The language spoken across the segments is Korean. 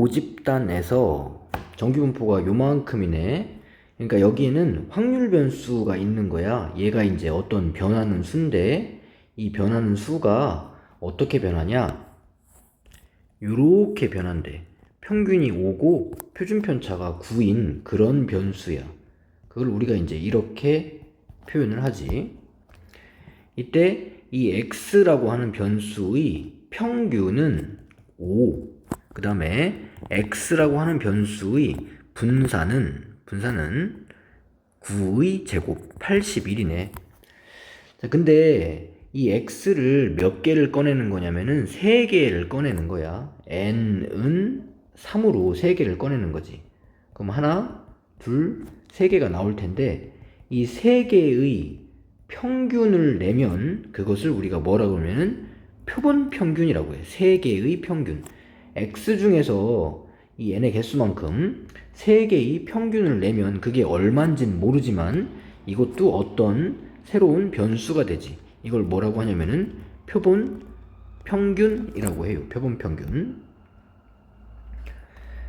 모집단에서 정규분포가 요만큼이네. 그러니까 여기에는 확률 변수가 있는 거야. 얘가 이제 어떤 변하는 수인데, 이 변하는 수가 어떻게 변하냐? 요렇게 변한대. 평균이 5고 표준 편차가 9인 그런 변수야. 그걸 우리가 이제 이렇게 표현을 하지. 이때 이 x라고 하는 변수의 평균은 5. 그 다음에 x라고 하는 변수의 분산은 9의 제곱 81이네. 자, 근데 이 x를 몇 개를 꺼내는 거냐면은 3개를 꺼내는 거야. n은 3으로 3개를 꺼내는 거지. 그럼 하나, 둘, 3개가 나올 텐데 이 3개의 평균을 내면 그것을 우리가 뭐라고 하면은 표본 평균이라고 해. 3개의 평균. x 중에서 이 n의 개수만큼 3개의 평균을 내면 그게 얼마인지는 모르지만 이것도 어떤 새로운 변수가 되지. 이걸 뭐라고 하냐면은 표본 평균이라고 해요. 표본 평균.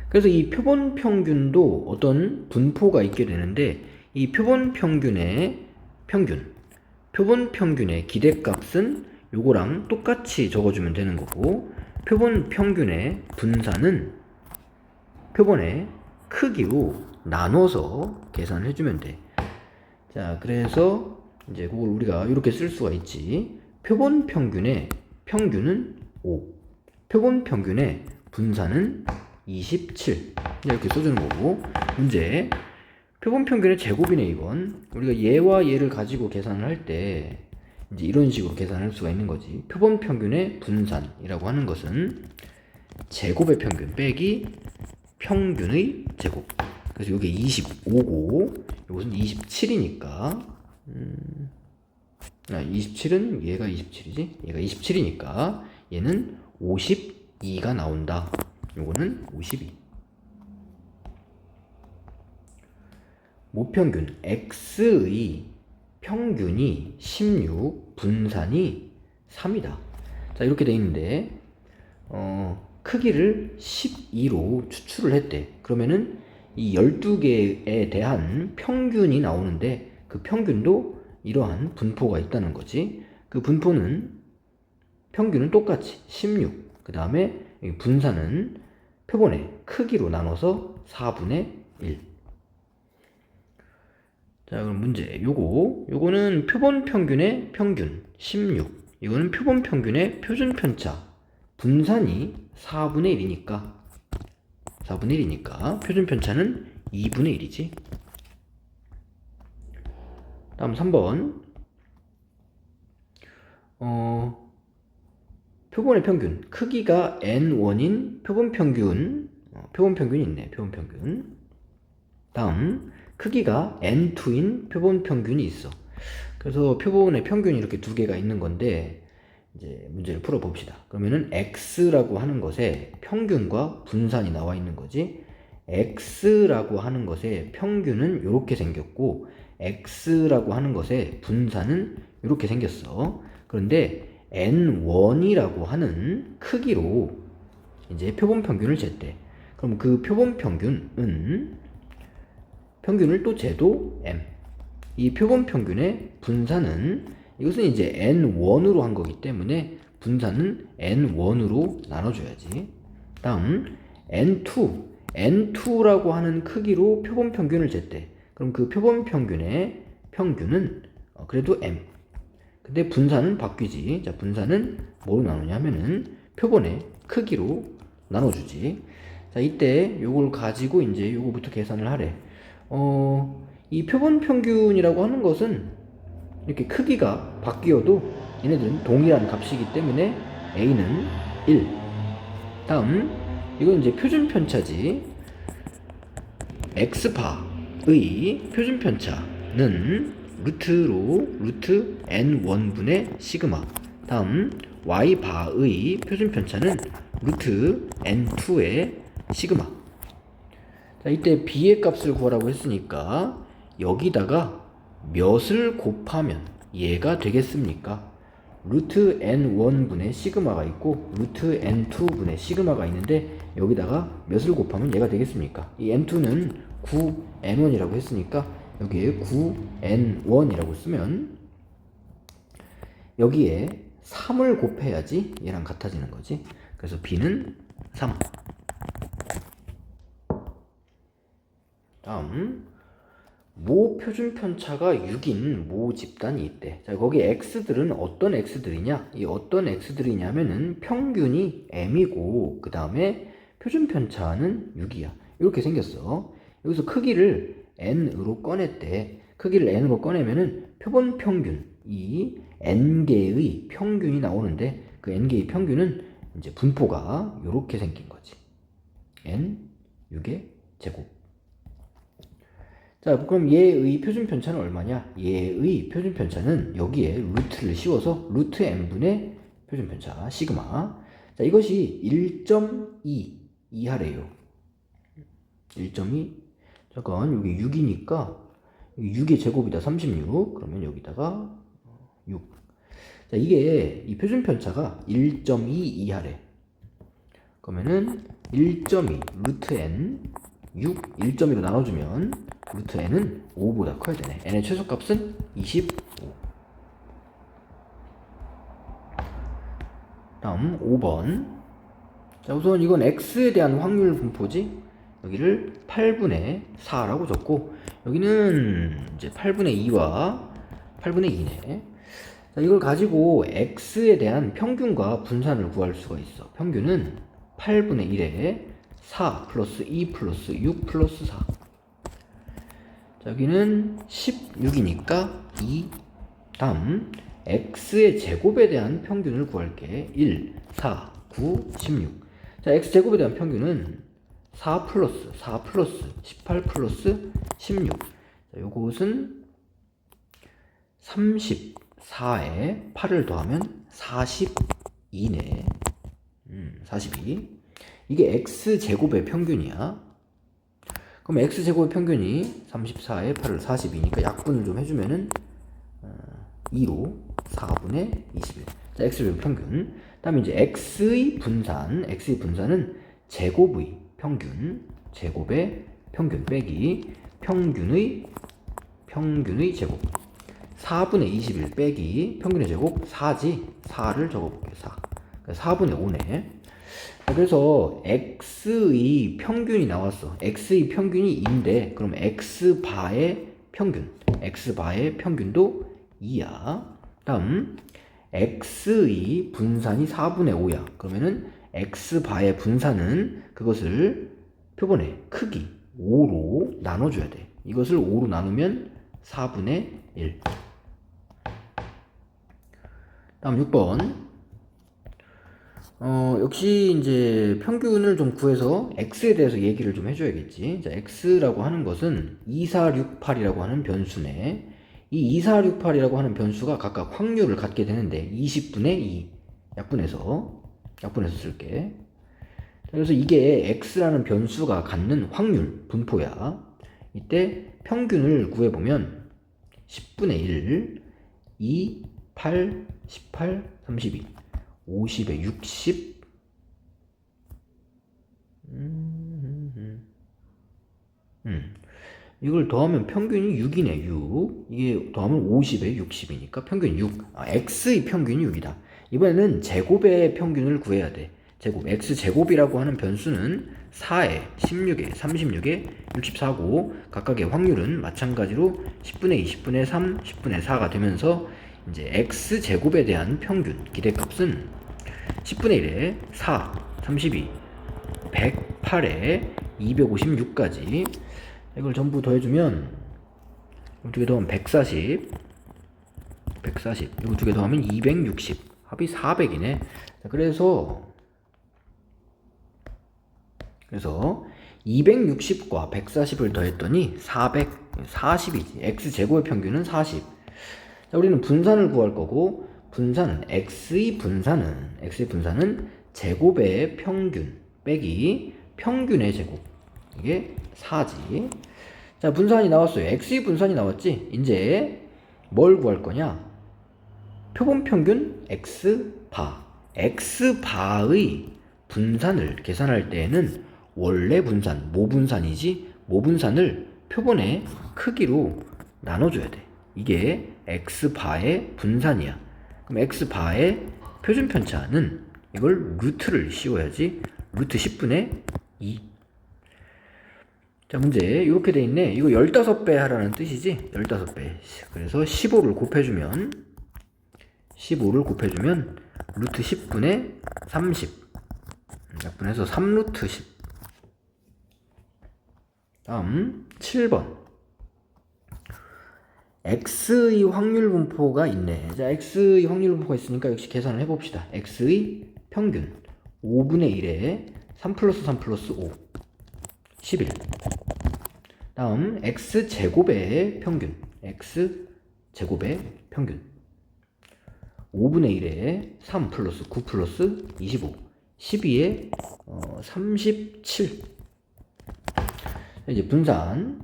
그래서 이 표본 평균도 어떤 분포가 있게 되는데 이 표본 평균의 기대값은 요거랑 똑같이 적어주면 되는 거고, 표본 평균의 분산은 표본의 크기로 나눠서 계산을 해주면 돼. 자, 그래서 이제 그걸 우리가 이렇게 쓸 수가 있지. 표본 평균의 평균은 5, 표본 평균의 분산은 27. 이렇게 써주는 거고, 문제 표본 평균의 제곱이네. 이건 우리가 얘와 얘를 가지고 계산을 할 때 이제 이런 식으로 계산할 수가 있는 거지. 표본 평균의 분산이라고 하는 것은 제곱의 평균 빼기 평균의 제곱. 그래서 이게 25고 이것은 27이니까 27은 얘가 27이지? 얘가 27이니까 얘는 52가 나온다. 요거는 52. 모평균 x의 평균이 16, 분산이 3이다. 자, 이렇게 돼 있는데 크기를 12로 추출을 했대. 그러면은 이 12개에 대한 평균이 나오는데 그 평균도 이러한 분포가 있다는 거지. 그 분포는 평균은 똑같이 16. 그 다음에 분산은 표본의 크기로 나눠서 4분의 1. 자, 그럼 문제. 요거는 표본 평균의 평균 16. 이거는 표본 평균의 표준 편차. 분산이 4분의 1이니까 표준 편차는 2분의 1이지. 다음 3번. 표본의 평균. 크기가 n1인 표본 평균이 있네. 표본 평균. 다음 크기가 n2인 표본 평균이 있어. 그래서 표본의 평균이 이렇게 두 개가 있는 건데 이제 문제를 풀어 봅시다. 그러면은 x라고 하는 것에 평균과 분산이 나와 있는 거지. x라고 하는 것의 평균은 이렇게 생겼고 x라고 하는 것의 분산은 이렇게 생겼어. 그런데 n1이라고 하는 크기로 이제 표본 평균을 쟀대. 그럼 그 표본 평균은 평균을 또 재도 m. 이 표본 평균의 분산은 이것은 이제 n1으로 한 거기 때문에 분산은 n1으로 나눠줘야지. 다음 n2라고 하는 크기로 표본 평균을 쟀대. 그럼 그 표본 평균의 평균은 그래도 m. 근데 분산은 바뀌지. 자, 분산은 뭐로 나누냐면은 표본의 크기로 나눠주지. 자, 이때 요걸 가지고 이제 요거부터 계산을 하래. 이 표본 평균이라고 하는 것은 이렇게 크기가 바뀌어도 얘네들은 동일한 값이기 때문에 a는 1. 다음 이건 이제 표준 편차지. x바의 표준 편차는 루트 n1분의 시그마. 다음 y바의 표준 편차는 루트 n2의 시그마. 자, 이때 b의 값을 구하라고 했으니까 여기다가 몇을 곱하면 얘가 되겠습니까? 루트 n1분의 시그마가 있고 루트 n2분의 시그마가 있는데 여기다가 몇을 곱하면 얘가 되겠습니까? 이 n2는 9n1이라고 했으니까 여기에 9n1이라고 쓰면 여기에 3을 곱해야지 얘랑 같아지는 거지. 그래서 b는 3. 다음 모 표준 편차가 6인 모 집단이 있대. 자, 거기 x들은 어떤 x들이냐? 이 어떤 x들이냐면은 평균이 m이고 그 다음에 표준 편차는 6이야. 이렇게 생겼어. 여기서 크기를 n으로 꺼냈대. 크기를 n으로 꺼내면은 표본 평균, 이 n개의 평균이 나오는데 그 n개의 평균은 이제 분포가 이렇게 생긴 거지. n 6의 제곱. 자, 그럼 얘의 표준 편차는 얼마냐? 얘의 표준 편차는 여기에 루트를 씌워서 루트 n분의 표준 편차 시그마. 자, 이것이 1.2 이하래요. 1.2. 잠깐, 여기 6이니까 6의 제곱이다 36. 그러면 여기다가 6. 자, 이게 이 표준 편차가 1.2 이하래. 그러면은 1.2 루트 n 6 1.2로 나눠주면 루트 n은 5보다 커야 되네. n의 최소값은 25. 다음 5번. 자, 우선 이건 x에 대한 확률 분포지. 여기를 8분의 4라고 적고 여기는 이제 8분의 2와 8분의 2네. 자, 이걸 가지고 x에 대한 평균과 분산을 구할 수가 있어. 평균은 8분의 1에 4 플러스 2 플러스 6 플러스 4. 자, 여기는 16이니까 2. 다음 x의 제곱에 대한 평균을 구할게. 1, 4, 9, 16. 자, x제곱에 대한 평균은 4 플러스 4 플러스 18 플러스 16. 자, 요것은 34에 8을 더하면 42네. 42. 이게 x제곱의 평균이야. 그럼 x제곱의 평균이 34에 8을 42니까 약분을 좀 해주면은 2로 4분의 21. 자, x제곱 평균. 다음에 이제 x의 분산은 제곱의 평균, 제곱의 평균 빼기 평균의 제곱. 4분의 21 빼기 평균의 제곱 4지. 4를 적어볼게요. 4. 4분의 5네. 그래서 x의 평균이 나왔어. x의 평균이 2인데 그럼 x바의 평균도 2야. 다음 x의 분산이 4분의 5야. 그러면은 x바의 분산은 그것을 표본의 크기 5로 나눠줘야 돼. 이것을 5로 나누면 4분의 1. 다음 6번. 역시 이제 평균을 좀 구해서 x에 대해서 얘기를 좀 해줘야겠지. 자, x라고 하는 것은 2468이라고 하는 변수네. 이 2468이라고 하는 변수가 각각 확률을 갖게 되는데 20분의 2 약분해서 쓸게. 그래서 이게 x라는 변수가 갖는 확률 분포야. 이때 평균을 구해보면 10분의 1, 2, 8, 18, 32 50에 60. 이걸 더하면 평균이 6이네. 6. 이게 더하면 50에 60이니까 평균 6. x의 평균이 6이다. 이번에는 제곱의 평균을 구해야 돼. 제곱. x제곱이라고 하는 변수는 4에 16에 36에 64고 각각의 확률은 마찬가지로 10분의 2, 10분의 3, 10분의 4가 되면서 이제 x제곱에 대한 평균 기대값은 10분의 1에 4, 32, 108에 256까지 이걸 전부 더해주면 두 개 더하면 140 이거 두 개 더하면 260 합이 400이네. 그래서 260과 140을 더했더니 440이지. x제곱의 평균은 40. 자, 우리는 분산을 구할 거고 x의 분산은 제곱의 평균 빼기 평균의 제곱. 이게 4지. 자, 분산이 나왔어요. x의 분산이 나왔지. 이제 뭘 구할 거냐? 표본 평균 x바. x바의 분산을 계산할 때에는 원래 분산, 모분산이지 모분산을 표본의 크기로 나눠줘야 돼. 이게 x바의 분산이야. 그럼 x바의 표준 편차는 이걸 루트를 씌워야지. 루트 10분의 2. 자, 문제 이렇게 돼 있네. 이거 15배 하라는 뜻이지. 15배. 그래서 15를 곱해주면 루트 10분의 30 약분해서 3루트 10. 다음 7번. x의 확률 분포가 있네. 자, x의 확률 분포가 있으니까 역시 계산을 해봅시다. x의 평균 5분의 1에 3 플러스 3 플러스 5 11. 다음 x제곱의 평균, x제곱의 평균 5분의 1에 3 플러스 9 플러스 25 12에 37. 이제 분산은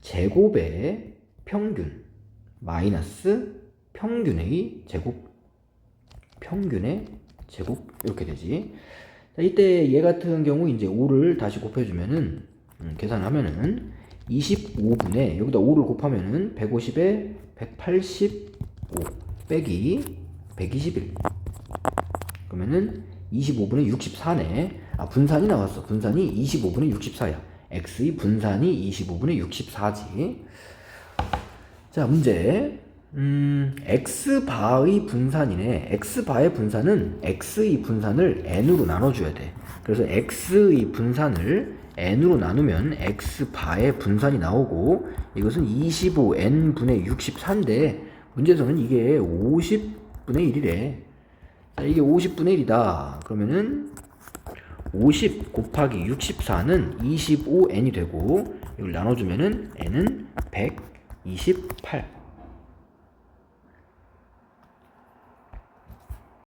제곱의 평균 마이너스 평균의 제곱 이렇게 되지. 자, 이때 얘 같은 경우 이제 5를 다시 곱해주면은 계산하면은 25분의 여기다 5를 곱하면은 150에 185 빼기 121 그러면은 25분의 64네. 아, 분산이 나왔어. 분산이 25분의 64야. x의 분산이 25분의 64지. 자, 문제. x바의 분산이네. x바의 분산은 x의 분산을 n으로 나눠줘야 돼. 그래서 x의 분산을 n으로 나누면 x바의 분산이 나오고, 이것은 25n분의 64인데 문제에서는 이게 50분의 1이래. 자, 이게 50분의 1이다. 그러면은 50 곱하기 64는 25n이 되고, 이걸 나눠주면은 n은 128.